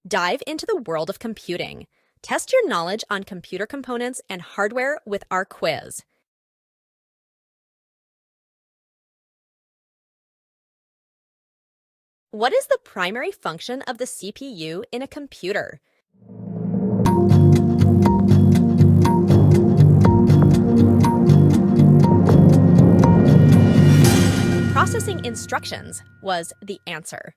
Dive into the world of computing. Test your knowledge on computer components and hardware with our quiz. What is the primary function of the CPU in a computer? Processing instructions was the answer.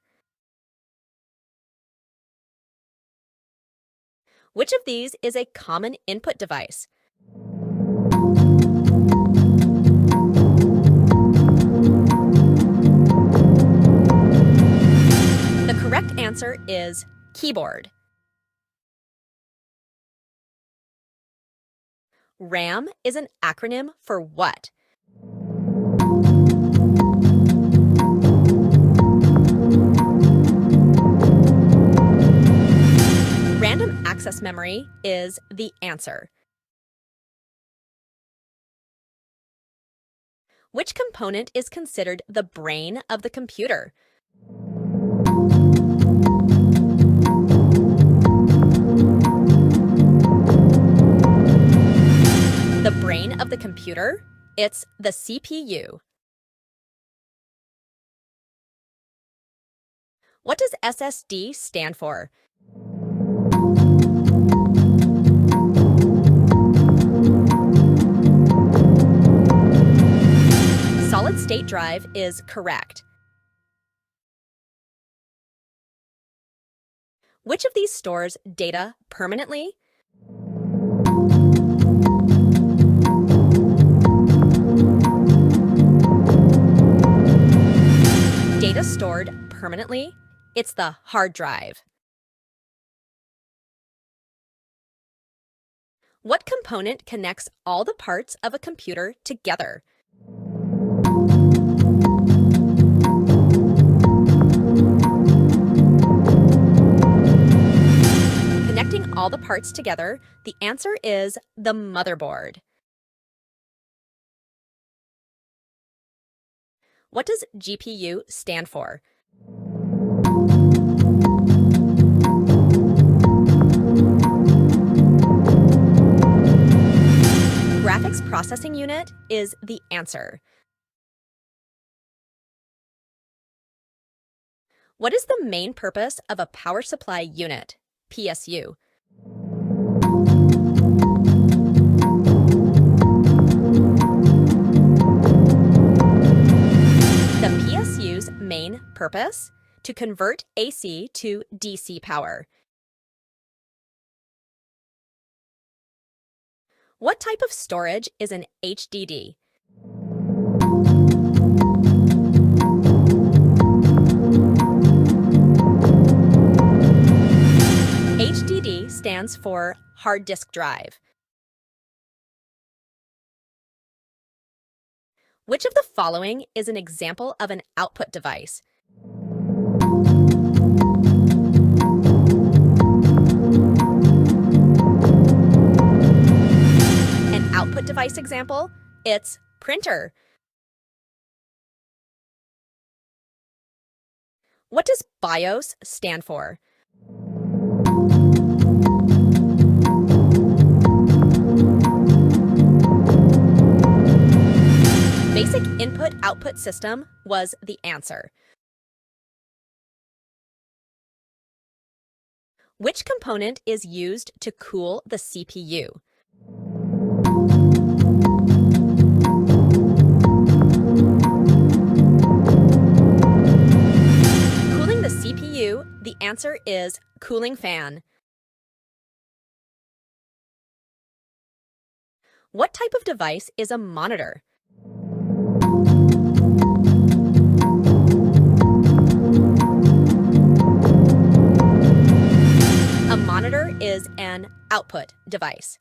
Which of these is a common input device? The correct answer is keyboard. RAM is an acronym for what? Random access memory is the answer. Which component is considered the brain of the computer? The brain of the computer? It's the CPU. What does SSD stand for? Solid-state drive is correct. Which of these stores data permanently? Data stored permanently? It's the hard drive. What component connects all the parts of a computer together? Connecting all the parts together, the answer is the motherboard. What does GPU stand for? Graphics processing unit is the answer. What is the main purpose of a power supply unit, PSU? The PSU's main purpose? To convert AC to DC power. What type of storage is an HDD? HDD stands for hard disk drive. Which of the following is an example of an output device? An output device example? It's printer. What does BIOS stand for? Basic input-output system was the answer. Which component is used to cool the CPU? Cooling the CPU, the answer is cooling fan. What type of device is a monitor? A monitor is an output device.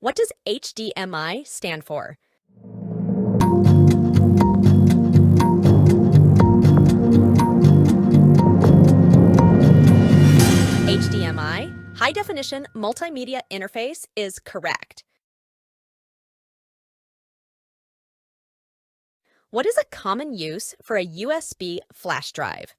What does HDMI stand for? HDMI, High Definition Multimedia Interface, is correct. What is a common use for a USB flash drive?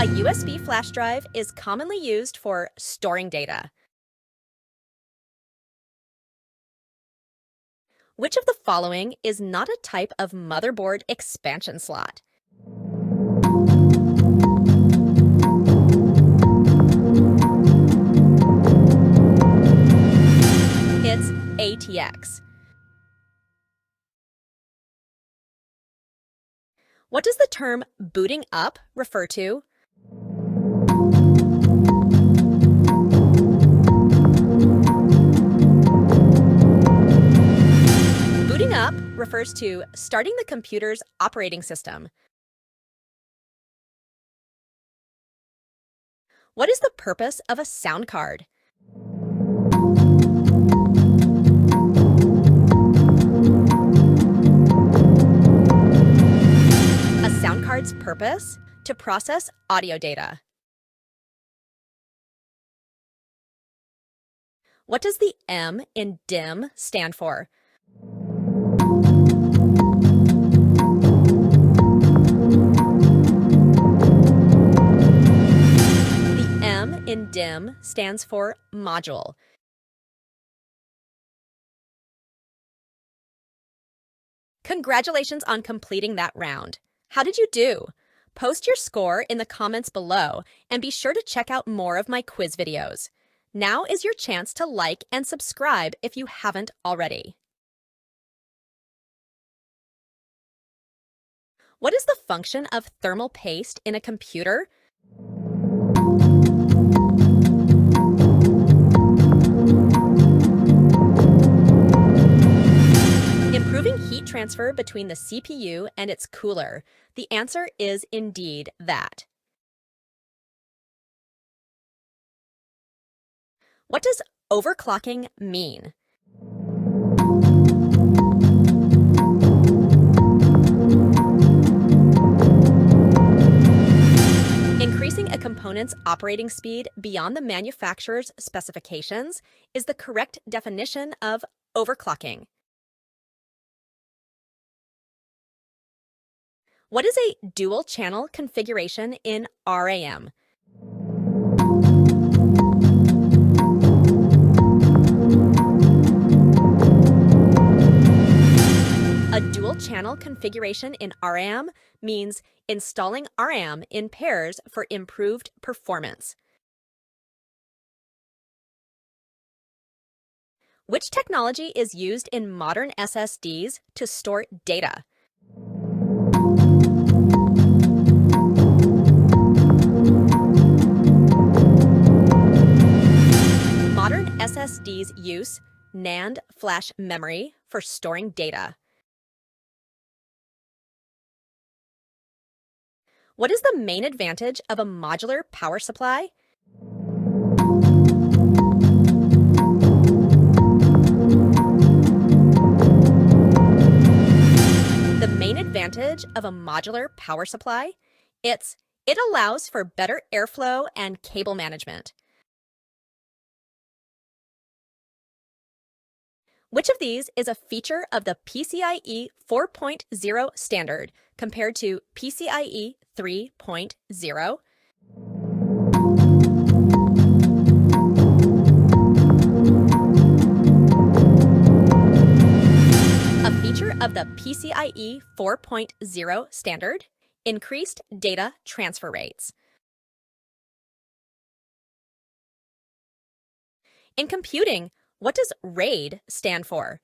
A USB flash drive is commonly used for storing data. Which of the following is not a type of motherboard expansion slot? It's ATX. What does the term booting up refer to? Booting up refers to starting the computer's operating system. What is the purpose of a sound card? A sound card's purpose? To process audio data. What does the M in DIMM stand for? The M in DIMM stands for module. Congratulations on completing that round. How did you do? Post your score in the comments below and be sure to check out more of my quiz videos. Now is your chance to like and subscribe if you haven't already. What is the function of thermal paste in a computer? Improving heat transfer between the CPU and its cooler. The answer is indeed that. What does overclocking mean? Increasing a component's operating speed beyond the manufacturer's specifications is the correct definition of overclocking. What is a dual-channel configuration in RAM? A dual-channel configuration in RAM means installing RAM in pairs for improved performance. Which technology is used in modern SSDs to store data? Modern SSDs use NAND flash memory for storing data. What is the main advantage of a modular power supply? The main advantage of a modular power supply? It allows for better airflow and cable management. Which of these is a feature of the PCIe 4.0 standard compared to PCIe 3.0? A feature of the PCIe 4.0 standard? Increased data transfer rates. In computing, what does RAID stand for?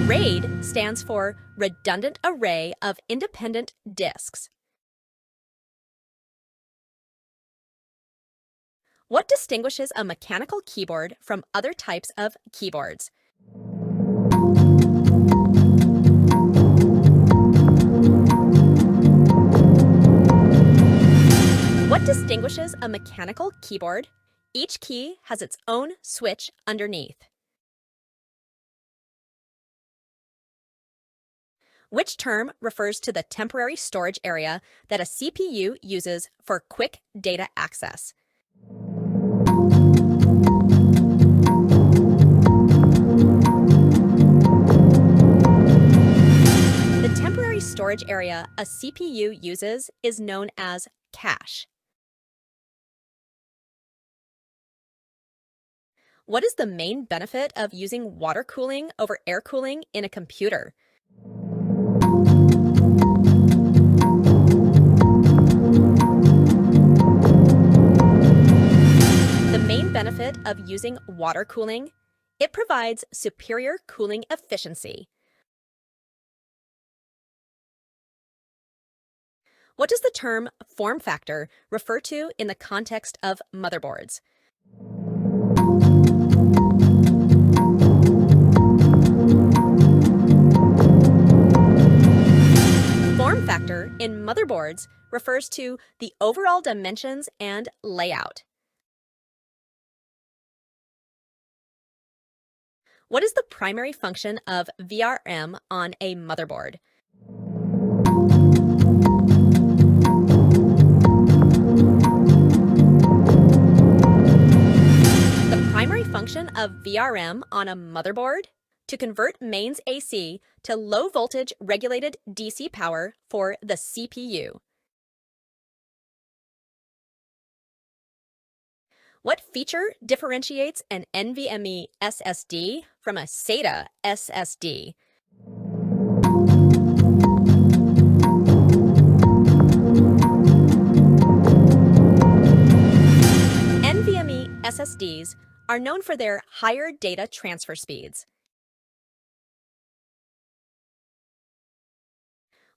RAID stands for Redundant Array of Independent Disks. What distinguishes a mechanical keyboard from other types of keyboards? What distinguishes a mechanical keyboard? Each key has its own switch underneath. Which term refers to the temporary storage area that a CPU uses for quick data access? The temporary storage area a CPU uses is known as cache. What is the main benefit of using water cooling over air cooling in a computer? The main benefit of using water cooling, it provides superior cooling efficiency. What does the term form factor refer to in the context of motherboards? Form factor in motherboards refers to the overall dimensions and layout. What is the primary function of VRM on a motherboard? The primary function of VRM on a motherboard? To convert mains AC to low voltage regulated DC power for the CPU. What feature differentiates an NVMe SSD from a SATA SSD? NVMe SSDs are known for their higher data transfer speeds.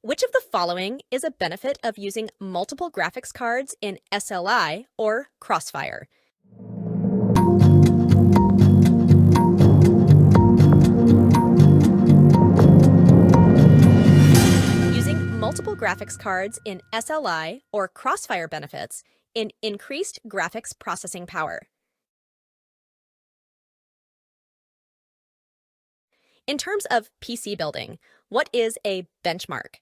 Which of the following is a benefit of using multiple graphics cards in SLI or Crossfire? Using multiple graphics cards in SLI or Crossfire benefits in increased graphics processing power. In terms of PC building, what is a benchmark?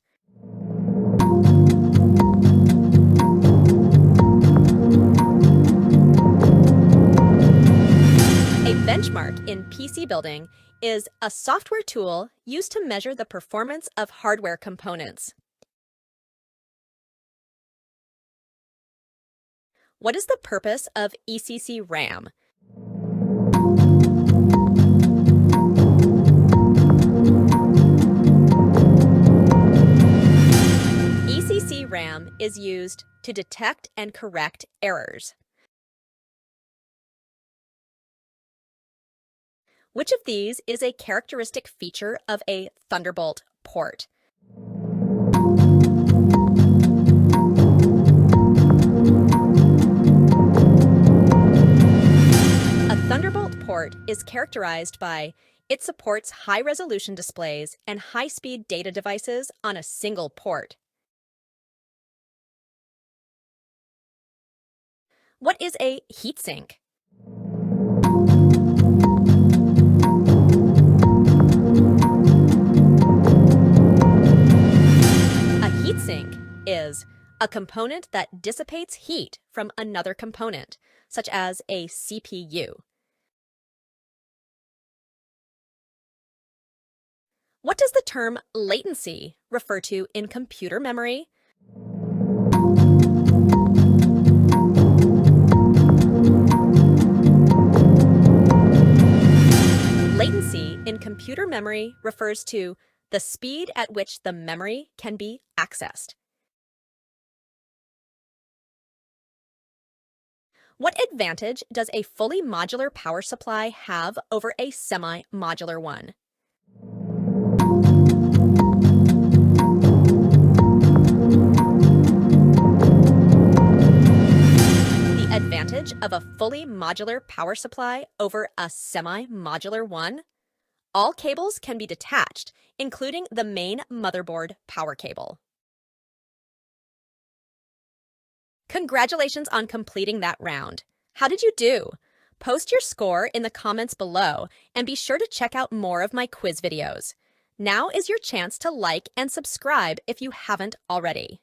A benchmark in PC building is a software tool used to measure the performance of hardware components. What is the purpose of ECC RAM? ECC RAM is used to detect and correct errors. Which of these is a characteristic feature of a Thunderbolt port? A Thunderbolt port is characterized by it supports high-resolution displays and high-speed data devices on a single port. What is a heatsink? A heatsink is a component that dissipates heat from another component, such as a CPU. What does the term latency refer to in computer memory? Latency in computer memory refers to the speed at which the memory can be accessed. What advantage does a fully modular power supply have over a semi-modular one? The advantage of a fully modular power supply over a semi-modular one? All cables can be detached, including the main motherboard power cable. Congratulations on completing that round. How did you do? Post your score in the comments below and be sure to check out more of my quiz videos. Now is your chance to like and subscribe if you haven't already.